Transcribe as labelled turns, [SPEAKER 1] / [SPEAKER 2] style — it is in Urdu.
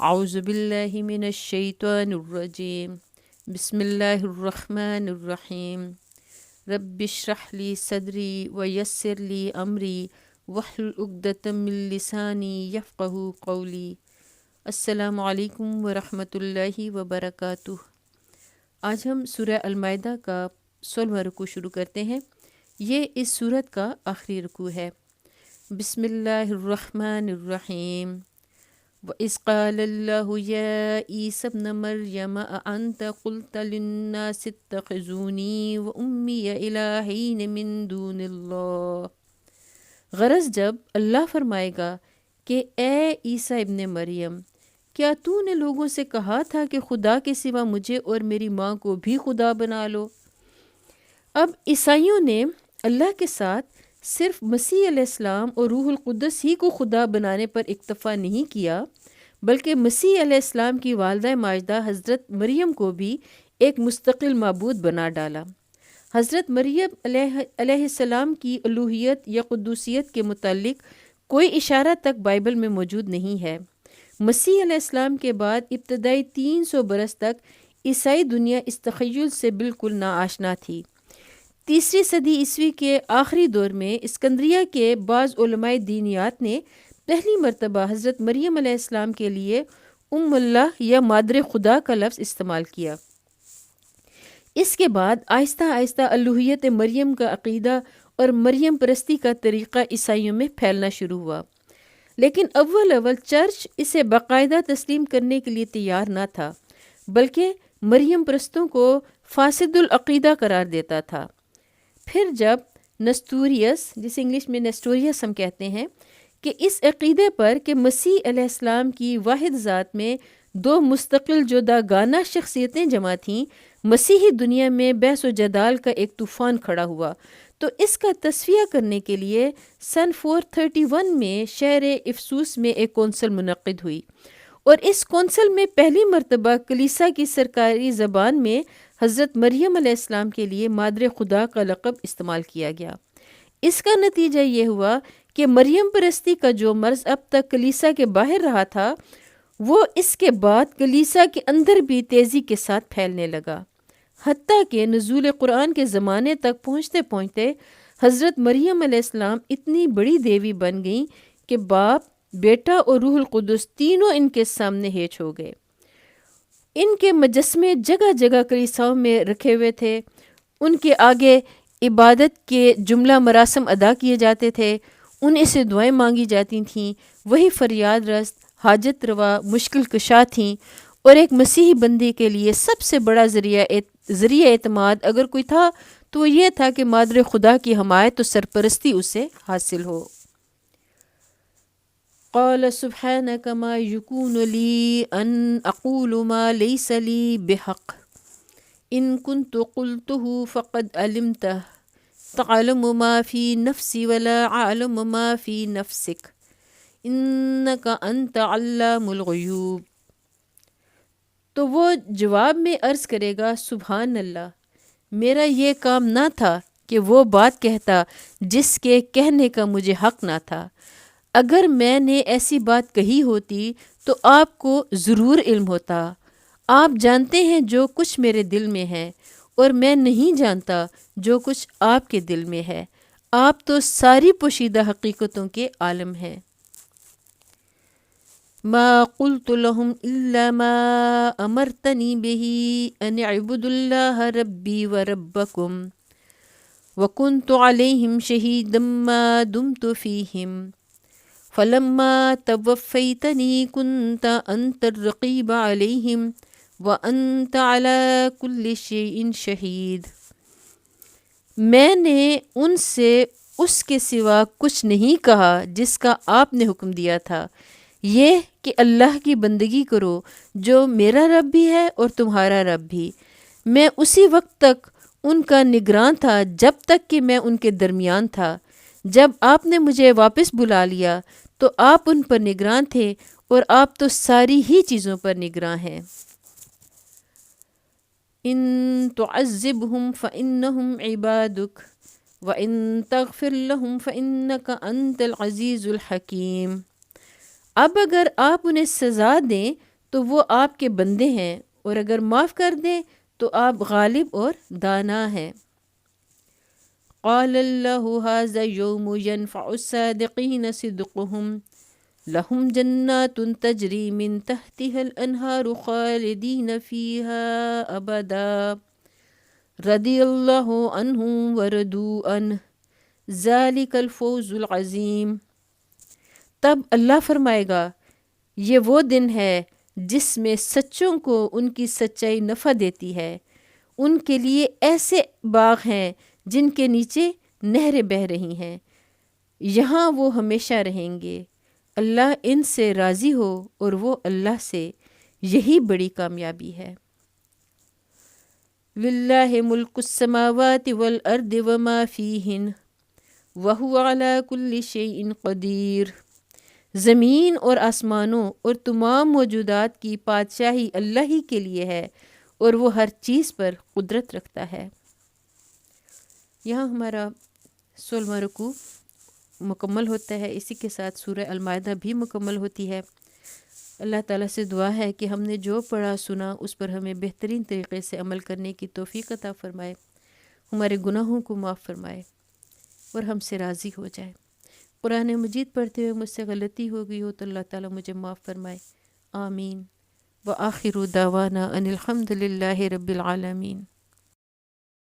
[SPEAKER 1] اعوذ باللہ من الشیطان الرجیم بسم اللہ الرحمن الرحیم رب اشرح لی صدری ویسر لی امری واحلل عقدۃ من لسانی یفقہوا قولی۔ السلام علیکم ورحمۃ اللہ وبرکاتہ۔ آج ہم سورہ المائدہ کا 16واں رکوع شروع کرتے ہیں۔ یہ اس سورت کا آخری رکوع ہے۔ بسم اللہ الرحمن الرحیم۔ وَإِذْ قَالَ اللَّهُ يَا عِيسَى ابْنَ مَرْيَمَ أَأَنْتَ قُلْتَ لِلنَّاسِ اتَّخِذُونِي وَأُمِّيَ إِلَٰهَيْنِ مِن دُونِ اللَّهِ۔ غرض جب اللہ فرمائے گا کہ اے عیسیٰ ابن مریم، کیا تو نے لوگوں سے کہا تھا کہ خدا کے سوا مجھے اور میری ماں کو بھی خدا بنا لو؟ اب عیسائیوں نے اللہ کے ساتھ صرف مسیح علیہ السلام اور روح القدس ہی کو خدا بنانے پر اکتفا نہیں کیا، بلکہ مسیح علیہ السلام کی والدہ ماجدہ حضرت مریم کو بھی ایک مستقل معبود بنا ڈالا۔ حضرت مریم علیہ السلام کی الوہیت یا قدوسیت کے متعلق کوئی اشارہ تک بائبل میں موجود نہیں ہے۔ مسیح علیہ السلام کے بعد ابتدائی 300 برس تک عیسائی دنیا اس تخیل سے بالکل ناآشنا تھی۔ 3 صدی عیسوی کے آخری دور میں اسکندریہ کے بعض علماء دینیات نے پہلی مرتبہ حضرت مریم علیہ السلام کے لیے ام اللہ یا مادر خدا کا لفظ استعمال کیا۔ اس کے بعد آہستہ آہستہ الوہیت مریم کا عقیدہ اور مریم پرستی کا طریقہ عیسائیوں میں پھیلنا شروع ہوا، لیکن اول چرچ اسے باقاعدہ تسلیم کرنے کے لیے تیار نہ تھا، بلکہ مریم پرستوں کو فاسد العقیدہ قرار دیتا تھا۔ پھر جب نستوریس، جسے انگلش میں نیسٹوریس ہم کہتے ہیں، کہ اس عقیدے پر کہ مسیح علیہ السلام کی واحد ذات میں 2 مستقل جداگانہ شخصیتیں جمع تھیں، مسیحی دنیا میں بحث و جدال کا ایک طوفان کھڑا ہوا، تو اس کا تصفیہ کرنے کے لیے سن 431 میں شہر افسوس میں ایک کونسل منعقد ہوئی، اور اس کونسل میں پہلی مرتبہ کلیسا کی سرکاری زبان میں حضرت مریم علیہ السلام کے لیے مادر خدا کا لقب استعمال کیا گیا۔ اس کا نتیجہ یہ ہوا کہ مریم پرستی کا جو مرض اب تک کلیسا کے باہر رہا تھا، وہ اس کے بعد کلیسا کے اندر بھی تیزی کے ساتھ پھیلنے لگا، حتیٰ کہ نزول قرآن کے زمانے تک پہنچتے پہنچتے حضرت مریم علیہ السلام اتنی بڑی دیوی بن گئیں کہ باپ، بیٹا اور روح القدس تینوں ان کے سامنے ہیچ ہو گئے۔ ان کے مجسمے جگہ جگہ کلیساؤں میں رکھے ہوئے تھے، ان کے آگے عبادت کے جملہ مراسم ادا کیے جاتے تھے، انہیں سے دعائیں مانگی جاتی تھیں، وہی فریاد رس، حاجت روا، مشکل کشا تھیں، اور ایک مسیحی بندی کے لیے سب سے بڑا ذریعہ اعتماد اگر کوئی تھا تو وہ یہ تھا کہ مادر خدا کی حمایت و سرپرستی اسے حاصل ہو۔ قال سبحانک ما یکون لی ان اقول ما لیس لی بحق ان کنت قلته فقد علمته تعلم ما فی نفسی ولا اعلم ما فی نفسک انک انت علام الغیوب۔ تو وہ جواب میں عرض کرے گا، سبحان اللہ، میرا یہ کام نہ تھا کہ وہ بات کہتا جس کے کہنے کا مجھے حق نہ تھا۔ اگر میں نے ایسی بات کہی ہوتی تو آپ کو ضرور علم ہوتا۔ آپ جانتے ہیں جو کچھ میرے دل میں ہے، اور میں نہیں جانتا جو کچھ آپ کے دل میں ہے۔ آپ تو ساری پوشیدہ حقیقتوں کے عالم ہیں۔ ما قلت لهم الا ما امرتنی به ان اعبدوا اللہ ربی وربکم وکنت علیہم شہیدا ما دمت فیہم فلما توفیتنی کنت انت الرقیب علیہم وانت علی کل شیء شہید۔ میں نے ان سے اس کے سوا کچھ نہیں کہا جس کا آپ نے حکم دیا تھا، یہ کہ اللہ کی بندگی کرو جو میرا رب بھی ہے اور تمہارا رب بھی۔ میں اسی وقت تک ان کا نگراں تھا جب تک کہ میں ان کے درمیان تھا۔ جب آپ نے مجھے واپس بلا لیا تو آپ ان پر نگراں تھے، اور آپ تو ساری ہی چیزوں پر نگراں ہیں۔ ان تعذبهم فانهم عبادک وَإِن تَغْفِرْ لَهُمْ فَإِنَّكَ أَنْتَ الْعَزِيزُ الْحَكِيمُ۔ اب اگر آپ انہیں سزا دیں تو وہ آپ کے بندے ہیں، اور اگر معاف کر دیں تو آپ غالب اور دانا ہیں۔ قال اللہ ھذا یوم ینفع الصادقین صدقہم لہم جنات تجری من تحتها الانہار خالدین فیہا ابدا رضی اللہ عنہم ورضوا عنہ ذالک الفوز العظیم۔ تب اللہ فرمائے گا، یہ وہ دن ہے جس میں سچوں کو ان کی سچائی نفع دیتی ہے، ان کے لیے ایسے باغ ہیں جن کے نیچے نہریں بہہ رہی ہیں، یہاں وہ ہمیشہ رہیں گے۔ اللہ ان سے راضی ہو اور وہ اللہ سے، یہی بڑی کامیابی ہے۔ للہ ملک السماوات والارض وما فیہن وہو علی کل شیء قدیر۔ زمین اور آسمانوں اور تمام موجودات کی بادشاہی اللہ ہی کے لیے ہے، اور وہ ہر چیز پر قدرت رکھتا ہے۔ یہاں ہمارا 16واں رکوع مکمل ہوتا ہے، اسی کے ساتھ سورہ المائدہ بھی مکمل ہوتی ہے۔ اللہ تعالیٰ سے دعا ہے کہ ہم نے جو پڑھا سنا اس پر ہمیں بہترین طریقے سے عمل کرنے کی توفیق عطا فرمائے، ہمارے گناہوں کو معاف فرمائے اور ہم سے راضی ہو جائے۔ قرآن مجید پڑھتے ہوئے مجھ سے غلطی ہو گئی ہو تو اللہ تعالیٰ مجھے معاف فرمائے، آمین۔ وآخر دعوانا ان الحمد للہ رب العالمین۔